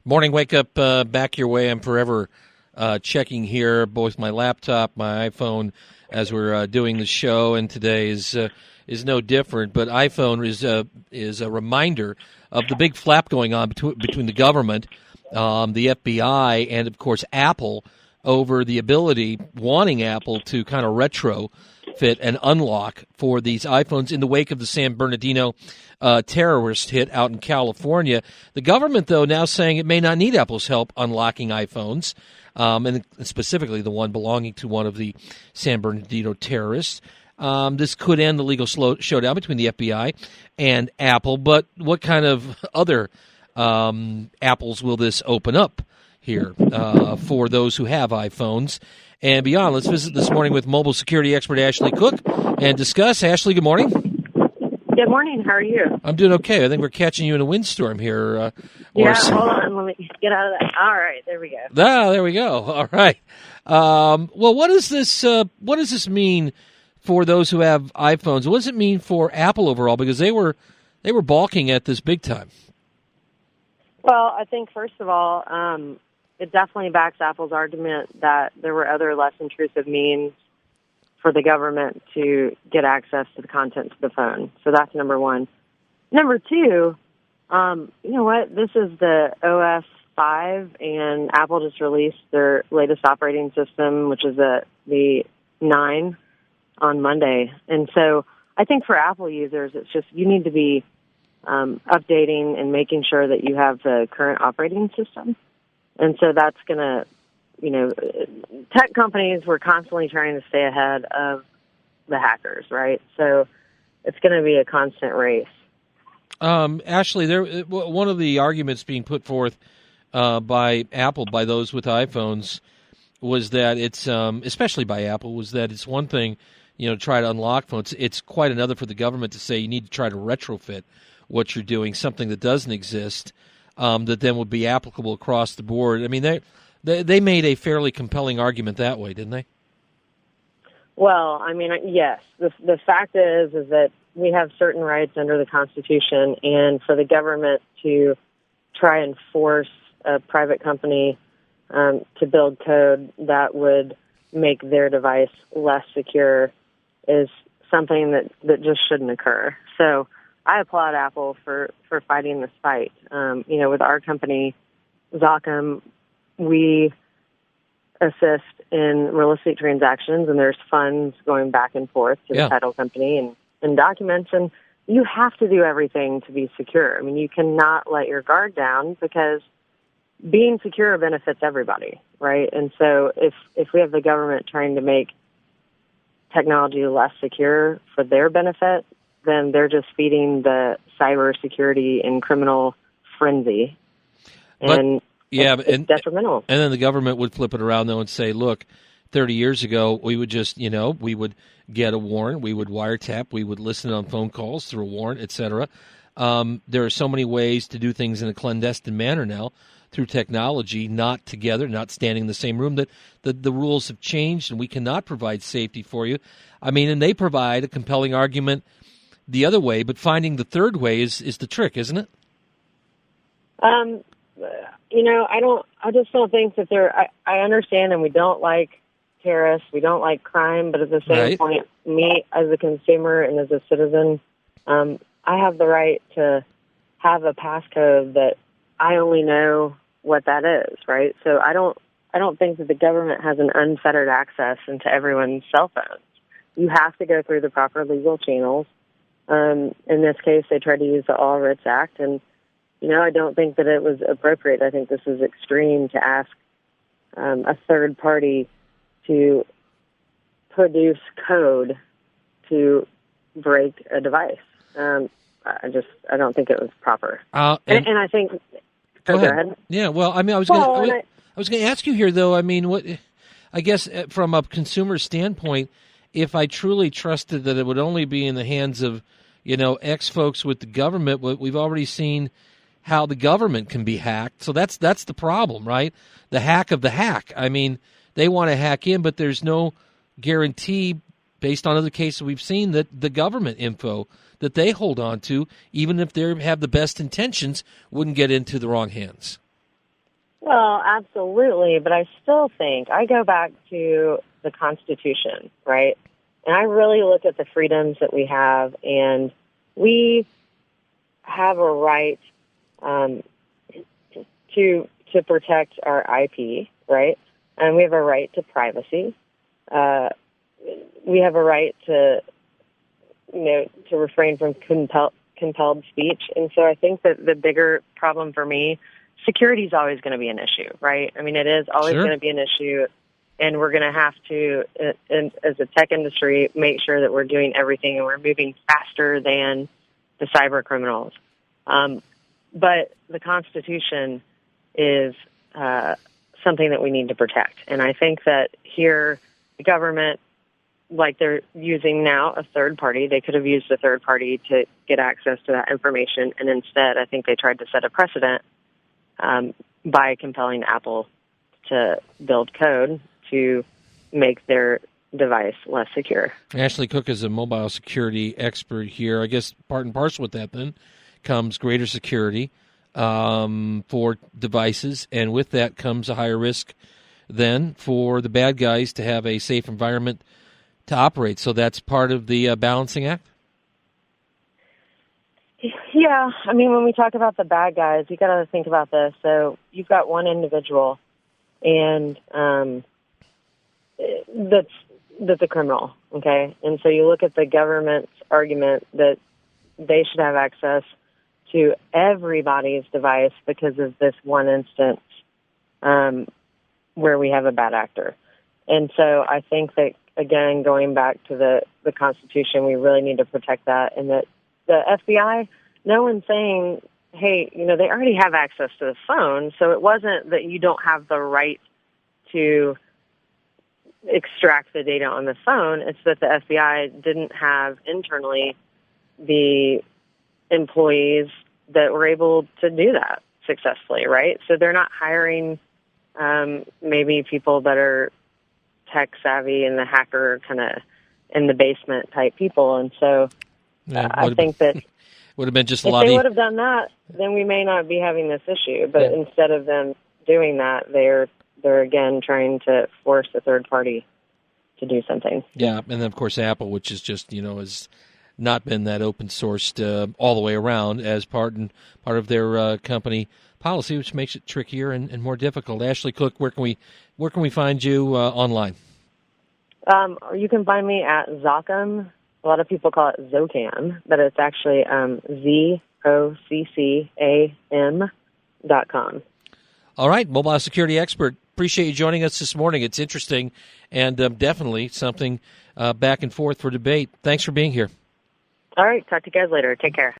Morning, wake up, back your way. I'm forever checking here, both my laptop, my iPhone, as we're doing the show, and today is no different. But iPhone is a reminder of the big flap going on between the government, the FBI, and of course Apple over the ability, wanting Apple to kind of retrofit and unlock for these iPhones in the wake of the San Bernardino terrorist hit out in California. The government, though, now saying it may not need Apple's help unlocking iPhones, and specifically the one belonging to one of the San Bernardino terrorists. This could end the legal showdown between the FBI and Apple, but what kind of other apples will this open up here for those who have iPhones and beyond? Let's visit this morning with mobile security expert Ashley Cook and discuss. Ashley, good morning. Good morning. How are you? I'm doing okay. I think we're catching you in a windstorm here. Hold on. Let me get out of that. All right, there we go. There we go. All right. Well, what does this mean for those who have iPhones? What does it mean for Apple overall? Because they were balking at this big time. Well, I think first of all, it definitely backs Apple's argument that there were other less intrusive means for the government to get access to the contents of the phone. So that's number one. Number two, you know what? This is the OS 5, and Apple just released their latest operating system, which is the 9 on Monday. And so I think for Apple users, it's just you need to be updating and making sure that you have the current operating system. And so that's going to, tech companies were constantly trying to stay ahead of the hackers, right? So it's going to be a constant race. Ashley, one of the arguments being put forth by Apple, by those with iPhones, was that it's, especially by Apple, was that it's one thing, to try to unlock phones. It's quite another for the government to say you need to try to retrofit what you're doing, something that doesn't exist, that then would be applicable across the board. I mean, they made a fairly compelling argument that way, didn't they? Well, I mean, yes. The fact is that we have certain rights under the Constitution, and for the government to try and force a private company to build code that would make their device less secure is something that just shouldn't occur. So I applaud Apple for fighting this fight. With our company, ZOCCAM, we assist in real estate transactions, and there's funds going back and forth to the title company and documents, and you have to do everything to be secure. I mean, you cannot let your guard down because being secure benefits everybody, right? And so if we have the government trying to make technology less secure for their benefit, then they're just feeding the cybersecurity and criminal frenzy. And it's detrimental. And then the government would flip it around, though, and say, look, 30 years ago, we would just, we would get a warrant, we would wiretap, we would listen on phone calls through a warrant, et cetera. There are so many ways to do things in a clandestine manner now through technology, not together, not standing in the same room, that the rules have changed and we cannot provide safety for you. I mean, and they provide a compelling argument the other way, but finding the third way is the trick, isn't it? I just don't think that I understand, and we don't like terrorists, we don't like crime, but at the same point, me as a consumer and as a citizen, I have the right to have a passcode that I only know what that is, right? So I don't think that the government has an unfettered access into everyone's cell phones. You have to go through the proper legal channels. In this case, they tried to use the All Writs Act, and I don't think that it was appropriate. I think this is extreme to ask a third party to produce code to break a device. I don't think it was proper. And I think. Go ahead. Yeah. Well, I mean, I was going to ask you here, though. I mean, what? I guess from a consumer standpoint, if I truly trusted that it would only be in the hands of, X folks with the government, we've already seen how the government can be hacked. So that's the problem, right? The hack of the hack. I mean, they want to hack in, but there's no guarantee, based on other cases we've seen, that the government info that they hold on to, even if they have the best intentions, wouldn't get into the wrong hands. Well, absolutely, but I still think I go back to the Constitution, right? And I really look at the freedoms that we have, and we have a right to protect our IP, right? And we have a right to privacy. We have a right to refrain from compelled speech. And so I think that the bigger problem for me, security is always going to be an issue, right? I mean, it is always Sure. going to be an issue, and we're going to have to, as a tech industry, make sure that we're doing everything and we're moving faster than the cyber criminals. But the Constitution is something that we need to protect. And I think that here, the government, like they're using now a third party, they could have used a third party to get access to that information. And instead, I think they tried to set a precedent by compelling Apple to build code to make their device less secure. Ashley Cook is a mobile security expert here. I guess part and parcel with that then comes greater security for devices, and with that comes a higher risk then for the bad guys to have a safe environment to operate. So that's part of the balancing act? Yeah, I mean, when we talk about the bad guys, you got to think about this. So you've got one individual, and that's a criminal, okay? And so you look at the government's argument that they should have access to everybody's device because of this one instance where we have a bad actor. And so I think that, again, going back to the Constitution, we really need to protect that, and that the FBI, no one's saying, hey, they already have access to the phone, so it wasn't that you don't have the right to extract the data on the phone. It's that the FBI didn't have internally the employees that were able to do that successfully, right? So they're not hiring maybe people that are tech savvy and the hacker kind of in the basement type people. And so I think that would have been just a if lot. They would have done that, then we may not be having this issue. But instead of them doing that, they're again trying to force a third party to do something. Yeah, and then of course Apple, which is just has not been that open sourced all the way around as part of their company policy, which makes it trickier and more difficult. Ashley Cook, where can we find you online? You can find me at ZOCCAM. A lot of people call it ZOCCAM, but it's actually ZOCCAM.com. All right, mobile security expert. Appreciate you joining us this morning. It's interesting and definitely something back and forth for debate. Thanks for being here. All right, talk to you guys later. Take care.